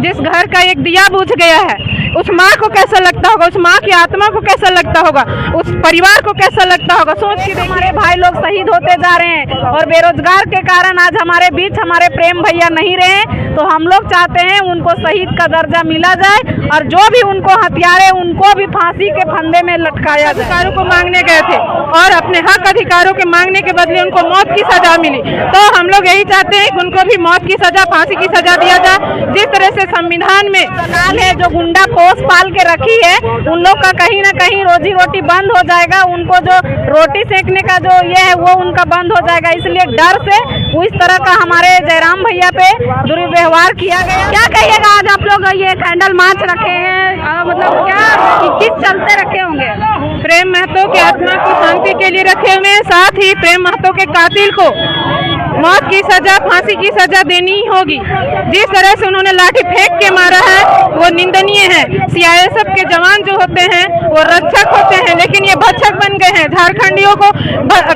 जिस घर का एक दिया बुझ गया है, उस माँ को कैसा लगता होगा, उस माँ की आत्मा को कैसा लगता होगा, उस परिवार को कैसा लगता होगा। सोच के हमारे भाई लोग शहीद होते जा रहे हैं और बेरोजगार के कारण आज हमारे बीच हमारे प्रेम भैया नहीं रहे। तो हम लोग चाहते हैं उनको शहीद का दर्जा मिला जाए और जो भी उनको हथियारे उनको भी फांसी के फंदे में लटकाया जाए। अधिकारों को मांगने गए थे और अपने हक अधिकारों के मांगने के बदले उनको मौत की सजा मिली। तो हम लोग यही चाहते हैं कि उनको भी मौत की सजा, फांसी की सजा दिया जाए। जिस तरह से संविधान में दलाल है जो गुंडा पोस पाल के रखी है, उन लोग का कहीं ना कहीं रोजी रोटी बंद हो जाएगा। उनको जो रोटी सेकने का जो ये है वो उनका बंद हो जाएगा। इसलिए डर से इस तरह का हमारे जयराम भैया पे दुर्व्यवहार किया गया। क्या कहिएगा, आज आप लोग ये कैंडल मार्च रखे हैं, मतलब क्या किस चलते रखे होंगे? प्रेम महतो की आत्मा को शांति के लिए रखे हुए हैं। साथ ही प्रेम महतो के कातिल को मौत की सजा, फांसी की सजा देनी होगी। जिस तरह से उन्होंने लाठी फेंक के मारा है वो निंदनीय है। सीआईएसएफ के जवान जो होते हैं वो रक्षक होते हैं, लेकिन ये भक्षक बन गए हैं। झारखंडियों को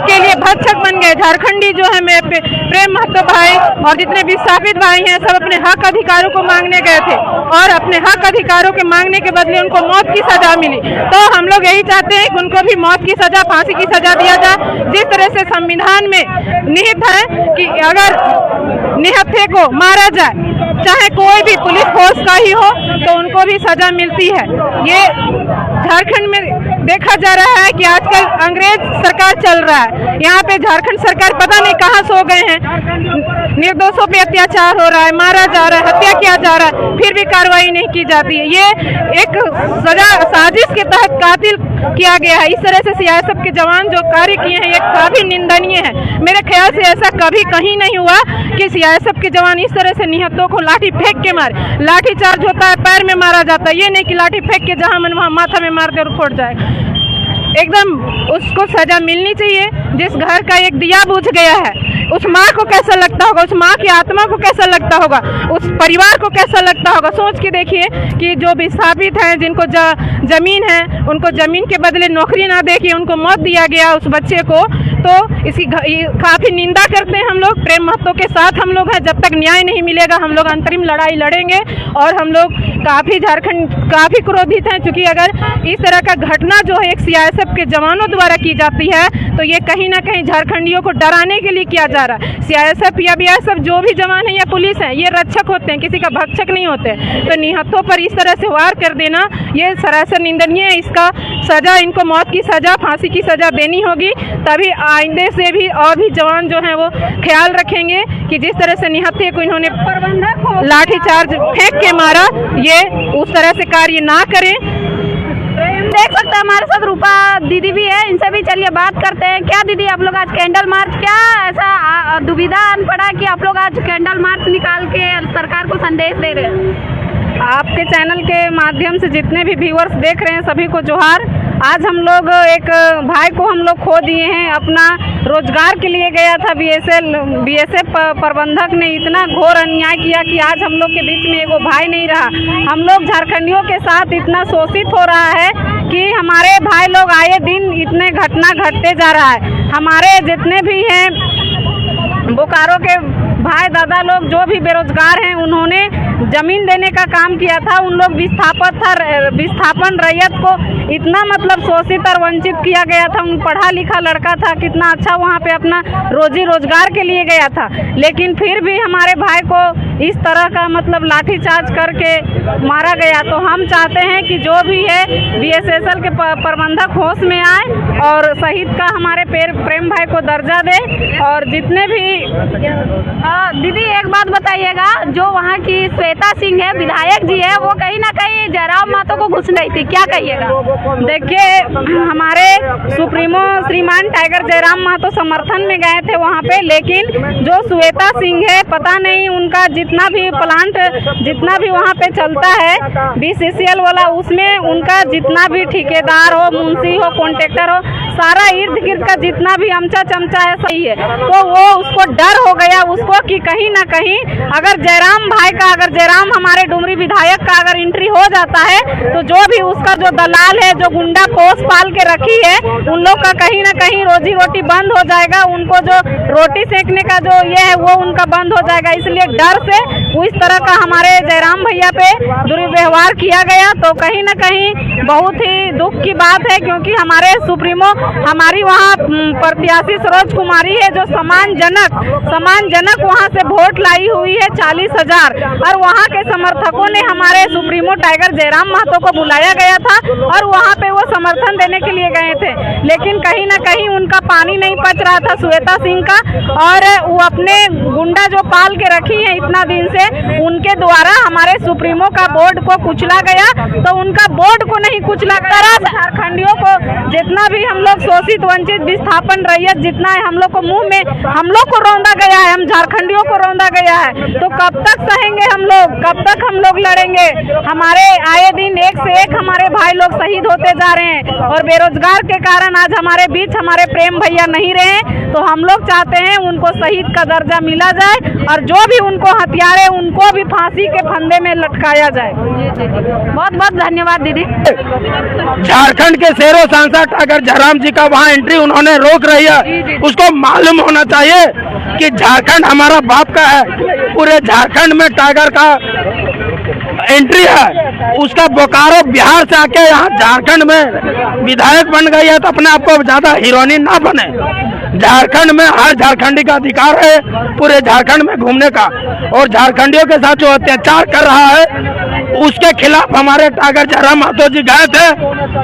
के लिए भक्षक बन गए। झारखंडी जो है मेरे प्रेम महतो भाई और जितने विस्थापित भाई हैं सब अपने हक अधिकारों को मांगने गए थे और अपने हक अधिकारों के मांगने के बदले उनको मौत की सजा मिली। तो हम लोग यही चाहते हैं कि उनको भी मौत की सजा, फांसी की सजा दिया जाए। जिस तरह से संविधान में निहित है कि अगर निहत्थे को मारा जाए, चाहे कोई भी पुलिस फोर्स का ही हो, तो उनको भी सजा मिलती है। ये झारखंड में देखा जा रहा है कि आजकल अंग्रेज सरकार चल रहा है। यहाँ पे झारखंड सरकार पता नहीं कहाँ सो गए हैं। निर्दोषों पे अत्याचार हो रहा है, मारा जा रहा है, हत्या किया जा रहा है, फिर भी कार्रवाई नहीं की जाती है। ये एक सजा साजिश के तहत कातिल किया गया है। इस तरह से सीआईएसएफ के जवान जो कार्य किए हैं ये काफी निंदनीय है। मेरे ख्याल से ऐसा कभी कहीं नहीं हुआ कि सीआईएसएफ के जवान इस तरह से निहत्तों को लाठी फेंक के मारे। लाठी चार्ज होता है, पैर में मारा जाता है, ये नहीं कि लाठी फेंक के जहां मन वहां माथा में मार दे और फोड़ जाए। एकदम उसको सजा मिलनी चाहिए। जिस घर का एक दिया बुझ गया है, उस माँ को कैसा लगता होगा, उस माँ की आत्मा को कैसा लगता होगा, उस परिवार को कैसा लगता होगा। सोच के देखिए कि जो विस्थापित हैं, जिनको जमीन है, उनको जमीन के बदले नौकरी ना दे के उनको मौत दिया गया उस बच्चे को। तो इसकी काफ़ी निंदा करते हैं हम लोग। प्रेम महतो के साथ हम लोग हैं। जब तक न्याय नहीं मिलेगा हम लोग अंतरिम लड़ाई लड़ेंगे। और हम लोग काफ़ी क्रोधित हैं, क्योंकि अगर इस तरह का घटना जो है एक सीआईएसएफ के जवानों द्वारा की जाती है तो ये कहीं ना कहीं झारखंडियों को डराने के लिए किया जा रहा है। सीआईएसएफ या बीएसएफ जो भी जवान है या पुलिस है, ये रक्षक होते हैं, किसी का भक्षक नहीं होते। तो निहत्थों पर इस तरह से वार कर देना ये सरासर निंदनीय है। इसका सजा, इनको मौत की सजा, फांसी की सजा देनी होगी। तभी आइंदे से भी और भी जवान जो हैं वो ख्याल रखेंगे कि जिस तरह से निहत्थे को इन्होंने लाठीचार्ज फेंक के मारा, ये उस तरह से कार्य ना करें। देख सकते हैं हमारे साथ रूपा दीदी भी है, इनसे भी चलिए बात करते हैं। क्या दीदी आप लोग आज कैंडल मार्च, क्या ऐसा दुविधा आन पड़ा कि आप लोग आज कैंडल मार्च निकाल के सरकार को संदेश दे रहे हैं? आपके चैनल के माध्यम से जितने भी व्यूअर्स देख रहे हैं सभी को जोहार। आज हम लोग एक भाई को हम लोग खो दिए हैं। अपना रोजगार के लिए गया था बीएसएफ प्रबंधक ने इतना घोर अन्याय किया कि आज हम लोग के बीच में एगो भाई नहीं रहा। हम लोग झारखंडियों के साथ इतना शोषित हो रहा है कि हमारे भाई लोग आए दिन इतने घटना घटते जा रहा है। हमारे जितने भी हैं बोकारो के भाई दादा लोग जो भी बेरोजगार हैं, उन्होंने जमीन देने का काम किया था। उन लोग विस्थापन रैयत को इतना मतलब शोषित और वंचित किया गया था। उन पढ़ा लिखा लड़का था, कितना अच्छा वहाँ पे अपना रोजी रोजगार के लिए गया था, लेकिन फिर भी हमारे भाई को इस तरह का मतलब लाठीचार्ज करके मारा गया। तो हम चाहते हैं कि जो भी है बीएसएसएल के प्रबंधक होश में आए और शहीद का हमारे प्रेम भाई को दर्जा दे। और जितने भी दीदी एक बात बताइएगा, जो वहाँ की श्वेता सिंह है विधायक जी है, वो कहीं ना कहीं जयराम महतो को घुस रही थी, क्या कहिएगा? देखिए हमारे सुप्रीमो श्रीमान टाइगर जयराम महतो समर्थन में गए थे वहाँ पे, लेकिन जो श्वेता सिंह है पता नहीं उनका जितना भी प्लांट जितना भी वहाँ पे चलता है बीसीसीएल वाला, उसमें उनका जितना भी ठेकेदार हो, मुंशी हो, कॉन्ट्रैक्टर हो, सारा इर्द गिर्द का जितना भी अमचा चमचा है सही है। तो वो उसको डर हो गया उसको कि कहीं ना कहीं अगर जयराम हमारे डुमरी विधायक का अगर एंट्री हो जाता है तो जो भी उसका जो दलाल है, जो गुंडा पोस पाल के रखी है, उन लोग का कहीं ना कहीं रोजी रोटी बंद हो जाएगा। उनको जो रोटी सेकने का जो ये है वो उनका बंद हो जाएगा। इसलिए डर से इस तरह का हमारे जयराम भैया पे दुर्व्यवहार किया गया, तो कहीं न कहीं बहुत ही दुख की बात है, क्योंकि हमारे सुप्रीमो हमारी वहाँ प्रत्याशी सरोज कुमारी है, जो सम्मानजनक वहाँ से वोट लाई हुई है 40,000, और वहाँ के समर्थकों ने हमारे सुप्रीमो टाइगर जयराम महतो को बुलाया गया था और वहाँ पे वो समर्थन देने के लिए गए थे, लेकिन कहीं न कहीं उनका पानी नहीं पच रहा था श्वेता सिंह का, और वो अपने गुंडा जो पाल के रखी है इतना दिन से, उनके द्वारा हमारे सुप्रीमो का बोर्ड को कुचला गया। तो उनका बोर्ड को नहीं कुचला गया, झारखंडियों को जितना भी हम लोग शोषित वंचित विस्थापन रैयत जितना है, हम लोग को मुंह में हम लोग को रौंदा गया है, हम झारखंडियों को रौंदा गया है। तो कब तक सहेंगे हम लोग, कब तक हम लोग लड़ेंगे? हमारे आए दिन एक से एक हमारे भाई लोग शहीद होते जा रहे हैं, और बेरोजगार के कारण आज हमारे बीच हमारे प्रेम भैया नहीं रहे। तो हम लोग चाहते हैं उनको शहीद का दर्जा मिला जाए, और जो भी उनको हथियारे उनको भी फांसी के फंदे में लटकाया जाए। बहुत बहुत धन्यवाद दीदी। झारखंड के शेरों सांसद टाइगर जयराम जी का वहाँ एंट्री उन्होंने रोक रही है, उसको मालूम होना चाहिए कि झारखंड हमारा बाप का है। पूरे झारखंड में टाइगर का एंट्री है, उसका बोकारो बिहार से आके यहाँ झारखंड में विधायक बन गई है, तो अपने आप को ज्यादा हीरोइन ना बने। झारखंड में हर झारखंडी का अधिकार है पूरे झारखंड में घूमने का, और झारखंडियों के साथ जो अत्याचार कर रहा है उसके खिलाफ हमारे टाइगर जयराम महतो जी गए थे,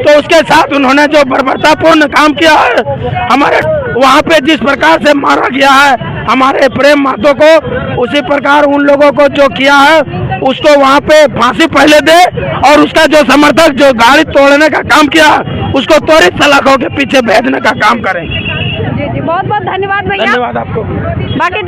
तो उसके साथ उन्होंने जो बर्बरतापूर्ण काम किया है, हमारे वहाँ पे जिस प्रकार से मारा गया है हमारे प्रेम महतो को, उसी प्रकार उन लोगों को जो किया है उसको वहाँ पे फांसी पहले दे, और उसका जो समर्थक जो गाड़ी तोड़ने का काम किया उसको त्वरित सलाखों के पीछे भेजने का काम करें। जी जी, बहुत बहुत धन्यवाद भैया। धन्यवाद आपको। बाकी